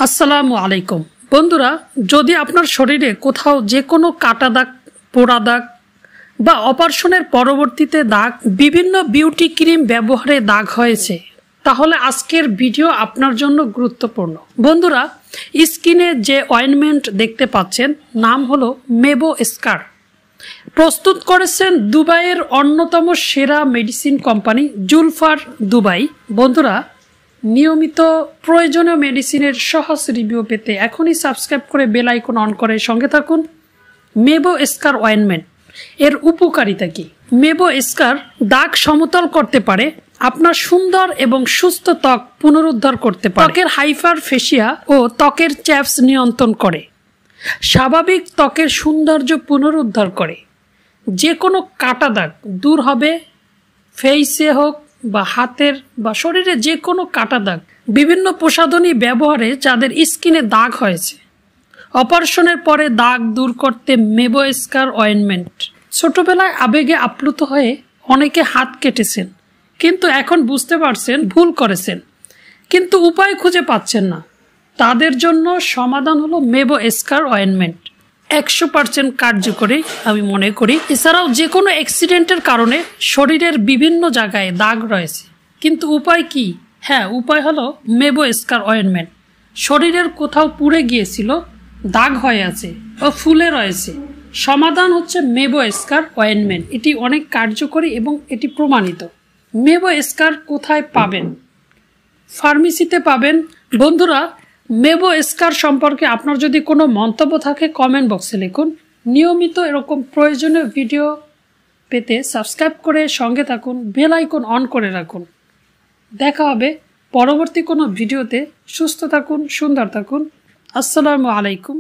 আসসালামু আলাইকুম বন্ধুরা, যদি আপনার শরীরে কোথাও যে কোনো কাটা দাগ, পোড়া দাগ বা অপারেশনের পরবর্তীতে দাগ, বিভিন্ন বিউটি ক্রিম ব্যবহারে দাগ হয়েছে, তাহলে আজকের ভিডিও আপনার জন্য গুরুত্বপূর্ণ। বন্ধুরা, স্কিনে যে অয়েনমেন্ট দেখতে পাচ্ছেন নাম হলো মেবো স্কার। প্রস্তুত করেছেন দুবাইয়ের অন্যতম সেরা মেডিসিন কোম্পানি জুলফার দুবাই। বন্ধুরা, নিয়মিত প্রয়োজনীয় মেডিসিনের সহজ রিভিউ পেতে এখনই সাবস্ক্রাইব করে বেল আইকন অন করে সঙ্গে থাকুন। মেবো স্কার অয়েনমেন্ট এর উপকারিতা কি? মেবো স্কার দাগ সমতল করতে পারে, আপনার সুন্দর এবং সুস্থ ত্বক পুনরুদ্ধার করতে পারে, ত্বকের হাইপার ফেসিয়া ও ত্বকের চ্যাপস নিয়ন্ত্রণ করে, স্বাভাবিক ত্বকের সৌন্দর্য পুনরুদ্ধার করে, যে কোনো কাটা দাগ দূর হবে, ফেসে হোক বা হাতের বা শরীরে যে কোনো কাটা দাগ। বিভিন্ন প্রসাধনী ব্যবহারে যাদের স্কিনে দাগ হয়েছে, অপারেশনের পরে দাগ দূর করতে মেবো স্কার অয়েনমেন্ট। ছোটবেলায় আবেগে আপ্লুত হয়ে অনেকে হাত কেটেছেন, কিন্তু এখন বুঝতে পারছেন ভুল করেছেন, কিন্তু উপায় খুঁজে পাচ্ছেন না। তাদের জন্য সমাধান হলো মেবো স্কার অয়েনমেন্ট। 100% কার্যকরী আমি মনে করি। এছাড়াও যে কোনো অ্যাক্সিডেন্টের কারণে শরীরের বিভিন্ন জায়গায় দাগ রয়েছে, কিন্তু উপায় কি? হ্যাঁ, উপায় হলো মেবো স্কার অয়েনমেন্ট। শরীরের কোথাও পুড়ে গিয়েছিল, দাগ হয়ে আছে ও ফুলে রয়েছে, সমাধান হচ্ছে মেবো স্কার অয়েনমেন্ট। এটি অনেক কার্যকরী এবং এটি প্রমাণিত। মেবো স্কার কোথায় পাবেন? ফার্মেসিতে পাবেন। বন্ধুরা, মেবো স্কার সম্পর্কে আপনার যদি কোনো মন্তব্য থাকে কমেন্ট বক্সে লিখুন। নিয়মিত এরকম প্রয়োজনীয় ভিডিও পেতে সাবস্ক্রাইব করে সঙ্গে থাকুন, বেল আইকন অন করে রাখুন। দেখা হবে পরবর্তী কোনো ভিডিওতে। সুস্থ থাকুন, সুন্দর থাকুন। আসসালামু আলাইকুম।